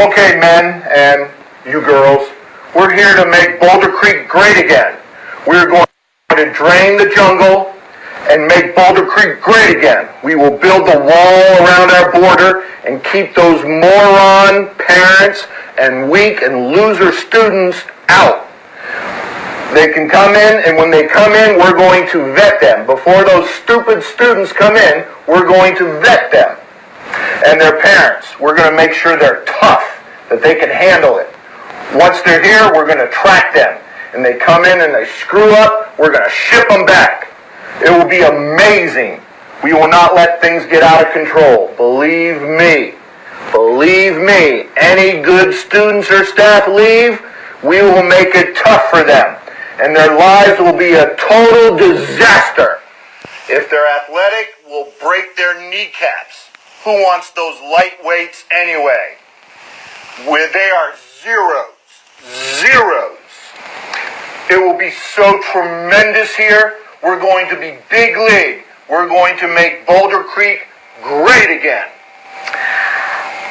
Okay, men and you girls, we're here to make Boulder Creek great again. We're going to drain the jungle and make Boulder Creek great again. We will build the wall around our border and keep those moron parents and weak and loser students out. They can come in, and when they come in, we're going to vet them. Before those stupid students come in, we're going to vet them. And their parents, we're going to make sure they're tough, that they can handle it. Once they're here, we're going to track them. And they come in and they screw up, we're going to ship them back. It will be amazing. We will not let things get out of control. Believe me. Believe me. Any good students or staff leave, we will make it tough for them. And their lives will be a total disaster. If they're athletic, we'll break their kneecaps. Who wants those lightweights anyway? Where they are zeros. Zeros. It will be so tremendous here. We're going to be big league. We're going to make Boulder Creek great again.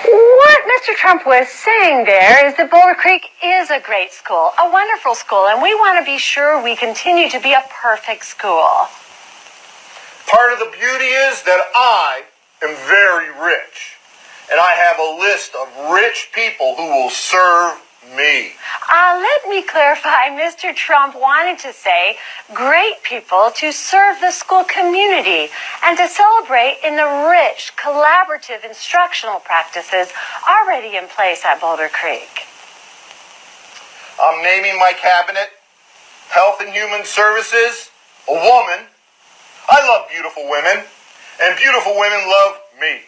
What Mr. Trump was saying there is that Boulder Creek is a great school, a wonderful school, and we want to be sure we continue to be a perfect school. Part of the beauty is that I am very rich, and I have a list of rich people who will serve me. Let me clarify. Mr. Trump wanted to say great people to serve the school community and to celebrate in the rich, collaborative instructional practices already in place at Boulder Creek. I'm naming my cabinet Health and Human Services, a woman. I love beautiful women, and beautiful women love me.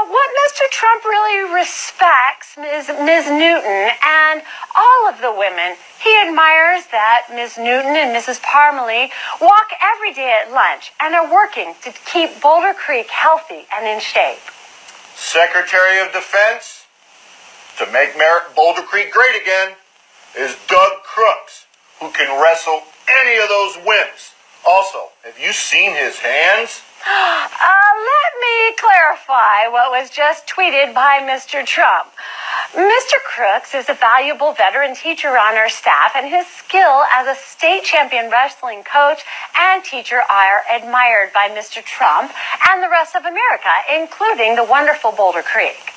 What Mr. Trump really respects is Ms. Newton and all of the women. He admires that Ms. Newton and Mrs. Parmalee walk every day at lunch and are working to keep Boulder Creek healthy and in shape. Secretary of Defense, to make Boulder Creek great again, is Doug Crooks, who can wrestle any of those wimps. Also, have you seen his hands? Let me clarify what was just tweeted by Mr. Trump. Mr. Crooks is a valuable veteran teacher on our staff, and his skill as a state champion wrestling coach and teacher are admired by Mr. Trump and the rest of America, including the wonderful Boulder Creek.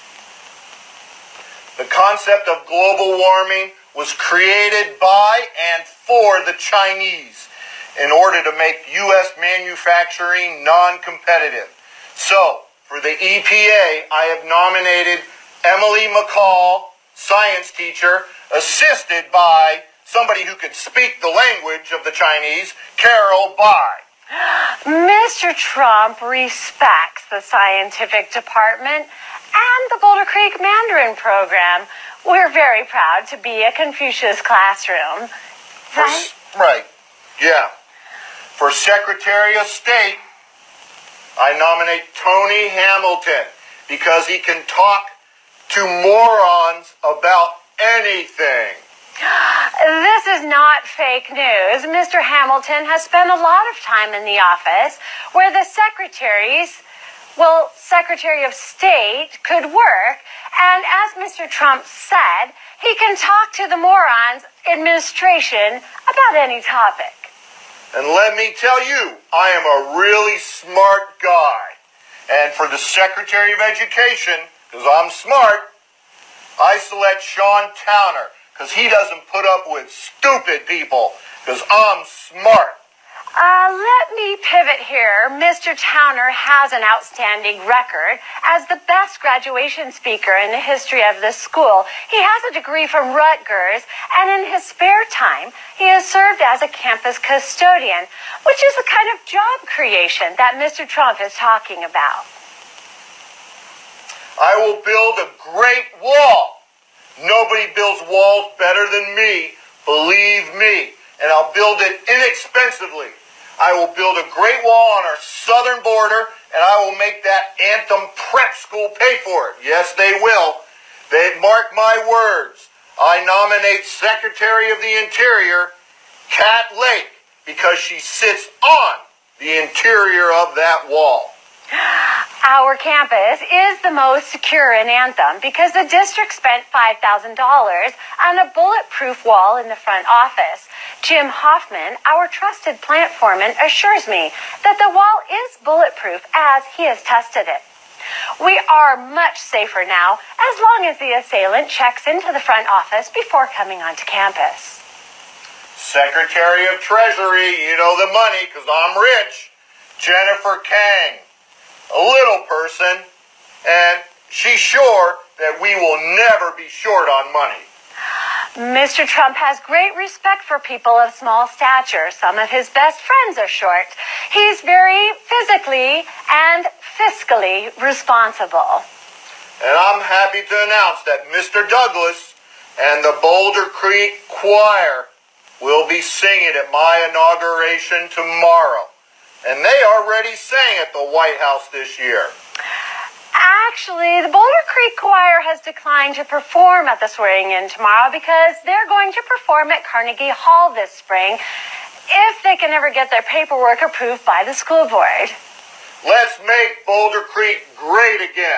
The concept of global warming was created by and for the Chinese in order to make U.S. manufacturing non-competitive. So, for the EPA, I have nominated Emily McCall, science teacher, assisted by somebody who can speak the language of the Chinese, Carol Bai. Mr. Trump respects the scientific department and the Boulder Creek Mandarin program. We're very proud to be a Confucius classroom. Right? Right, yeah. For Secretary of State, I nominate Tony Hamilton because he can talk to morons about anything. This is not fake news. Mr. Hamilton has spent a lot of time in the office where the Secretary of State could work, and as Mr. Trump said, he can talk to the morons administration about any topic. And let me tell you, I am a really smart guy. And for the Secretary of Education, because I'm smart, I select Sean Towner, because he doesn't put up with stupid people, because I'm smart. Let me pivot here. Mr. Towner has an outstanding record as the best graduation speaker in the history of the school. He has a degree from Rutgers, and in his spare time, he has served as a campus custodian, which is the kind of job creation that Mr. Trump is talking about. I will build a great wall. Nobody builds walls better than me, believe me, and I'll build it inexpensively. I will build a great wall on our southern border, and I will make that Anthem prep school pay for it. Yes, they will. They mark my words. I nominate Secretary of the Interior, Kat Lake, because she sits on the interior of that wall. Our campus is the most secure in Anthem because the district spent $5,000 on a bulletproof wall in the front office. Jim Hoffman, our trusted plant foreman, assures me that the wall is bulletproof as he has tested it. We are much safer now as long as the assailant checks into the front office before coming onto campus. Secretary of Treasury, you know the money because I'm rich. Jennifer Kang, a little person, and she's sure that we will never be short on money. Mr. Trump has great respect for people of small stature. Some of his best friends are short. He's very physically and fiscally responsible. And I'm happy to announce that Mr. Douglas and the Boulder Creek Choir will be singing at my inauguration tomorrow. And they already sang at the White House this year. Actually, the Boulder Creek Choir has declined to perform at the swearing-in tomorrow because they're going to perform at Carnegie Hall this spring if they can ever get their paperwork approved by the school board. Let's make Boulder Creek great again.